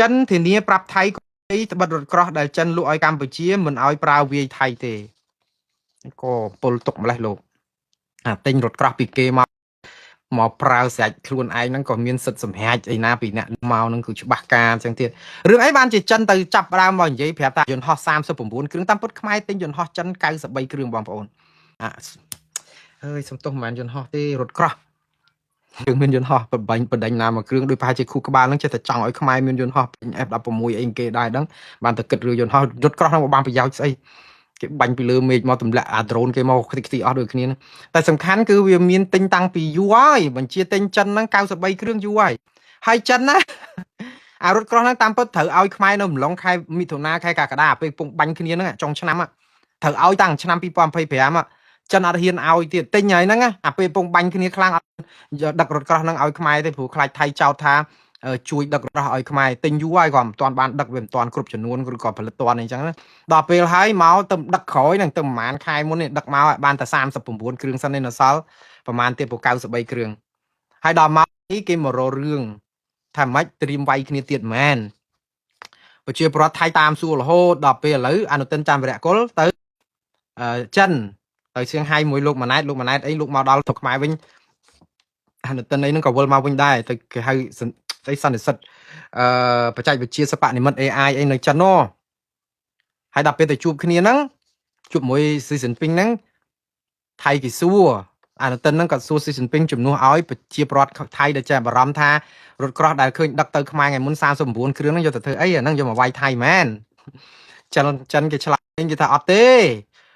ចិនធានាប្រាប់ថៃត្បិតរថក្រោះដែលចិនលក់ឲ្យកម្ពុជាមិនឲ្យប្រើវាយថៃទេក៏ពលទុកម្លេះលោកទិញរថក្រោះពីគេមកប្រើស្រេចខ្លួនឯងហ្នឹងក៏មានសិទ្ធិសម្រេចអីណាពីអ្នកមកហ្នឹងគឺច្បាស់ការអញ្ចឹងទៀតរឿងអីបានជាចិនទៅចាប់ដើមមកនិយាយប្រាប់ថាយន្តហោះ39គ្រឿងតាមពិតខ្មែរទិញយន្តហោះចិន93គ្រឿងបងប្អូនហើយសំទោសមិនមែនយន្តហោះទេរថក្រោះយើងមានយន្តហោះបដិញណាមួយគ្រឿងដោយប្រហែលជាខួរក្បាលហ្នឹងចេះតែចង់ឲ្យខ្មែរមានយន្តហោះ F16 អីគេដែរហ្នឹងបានតែគិតរឿងយន្តហោះរថក្រោះហ្នឹងបានប្រយោជន៍ស្អីគេបាញ់ពីលើមេឃមកទម្លាក់អាដ្រូនគេមកខ្ទេចអស់ដូចគ្នាតែសំខាន់គឺវាមានទិញតាំងពីយូរហើយបញ្ជាទិញចិនហ្នឹង93គ្រឿងយូរហើយចិនណាអារថក្រោះហ្នឹងតាមពិតត្រូវឲ្យខ្មែរនៅម្លងខែមិថុនាខែកក្កដាពេលពងបាញ់គ្នាហ្នឹងចុងឆ្នាំត្រូវឲ្យតាំងឆ្នាំ2025ចិនអត់ហ៊ានឲ្យទៀតទិញហើយហ្នឹងអាពេលពងបាញ់គ្នាខ្លាំងអត់ដឹករថក្រោះហ្នឹងឲ្យខ្មែរទេព្រោះខ្លាចថៃចោទថាជួយដឹករថឲ្យខ្មែរទិញយូរហើយក៏មិនទាន់បានដឹកវាមិនទាន់គ្រប់ចំនួនឬក៏ផលិតទាន់អីចឹងណាដល់ពេលហើយមកទៅដឹកក្រោយហ្នឹងទៅប្រហែលខែមុននេះដឹកមកបានតែ39គ្រឿងសិនឯនៅសល់ប្រហែលទៀត93គ្រឿងហើយដល់មកនេះគេមករករឿងថាម៉េចត្រៀមវាយគ្នាទៀតមែនប្រជាពលរដ្ឋថៃតាមសួររហូតដល់ពេលឥឡូវអនុទិនចាំវរៈគុលទៅចិនទៅសៀងហៃមួយលោកម៉ាណែតអីលោកមកដល់ទៅខ្មែរវិញអនុទិនអីហ្នឹងក៏វិលមកវិញដែរទៅគេហៅស្អីសន្និសិទបច្ចេកវិទ្យាសិប្បនិម្មិត AI អីនៅចិនណហើយដល់ពេលទៅជួបគ្នាហ្នឹងជួបមួយស៊ីស៊ីនពីងហ្នឹងថៃគេសួរអនុទិនហ្នឹងក៏សួរស៊ីស៊ីនពីងជំនួសឲ្យប្រជាពលរដ្ឋថៃដែលចេះបារម្ភថារថក្រោះដែលឃើញដឹកទៅខ្មែរថ្ងៃមុន39គ្រឿងហ្នឹងយកទៅធ្វើអីអាហ្នឹងយកមកវាយថៃមែនចិនគេឆ្លើយគេថាអត់ទេ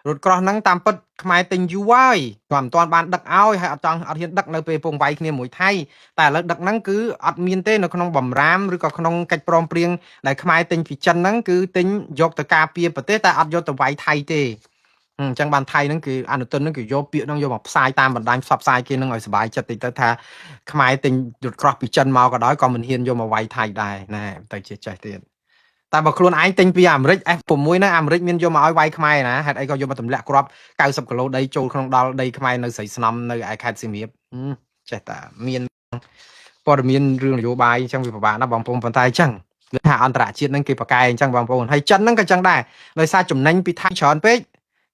រថក្រោះហ្នឹងតាមពិតខ្មែរទិញយូរហើយក៏មិនទាន់បានដឹកឲ្យហើយអត់ហ៊ានដឹកនៅពេលពងវាយគ្នាមួយថៃតែឥឡូវដឹកហ្នឹងគឺអត់មានទេនៅក្នុងបំរាមឬក៏ក្នុងកិច្ចព្រមព្រៀងដែលខ្មែរទិញពីចិនហ្នឹងគឺទិញយកទៅការពារប្រទេសតែអត់យកទៅវាយថៃទេអញ្ចឹងបានថៃហ្នឹងគឺអនុទិនហ្នឹងគឺយកពាក្យហ្នឹងយកមកផ្សាយតាមបណ្ដាញផ្សព្វផ្សាយគេហ្នឹងឲ្យសុបាយចិត្តតិចទៅថាខ្មែរទិញរថក្រោះពីចិនមកក៏ដោយក៏មិនហ៊ានយកមកវាយថៃដែរណែទៅជាចេះទៀតតែបើខ្លួនឯងទិញពីអាមេរិក F6 ហ្នឹងអាមេរិកមានយកមកឲ្យវាយខ្មែរណាហេតុអីក៏យកមកទម្លាក់គ្រាប់90គីឡូដីចូលក្នុងដល់ដីខ្មែរនៅស្រីស្នំនៅឯខេត្តសៀមរាបចេះតែមានព័ត៌មានរឿងនយោបាយអញ្ចឹងវាពិបាកណាស់បងប្អូនប៉ុន្តែអញ្ចឹងវាថាអន្តរជាតិហ្នឹងគេប្រកែអញ្ចឹងបងប្អូនហើយចិនហ្នឹងក៏អញ្ចឹងដែរដោយសារចំណេញពីថៃច្រើនពេក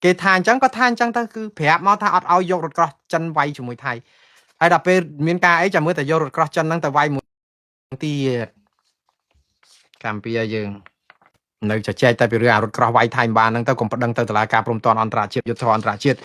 គេថាអញ្ចឹងក៏ថាអញ្ចឹងទៅគឺប្រាប់មកថាអត់ឲ្យយករថក្រោះចិនវាយជាមួយថៃហើយដល់ពេលមានការអីចាំមើលតែយករថក្រោះចិនហ្នឹងទៅវាយមួយទៀតកម្ពុជាយើងនៅចែកតែពីរឿងអារថក្រោះវាយថៃបានហ្នឹងទៅកុំប្តឹងទៅតុលាការព្រំដែនអន្តរជាតិយុទ្ធសាស្ត្រអន្តរជាតិ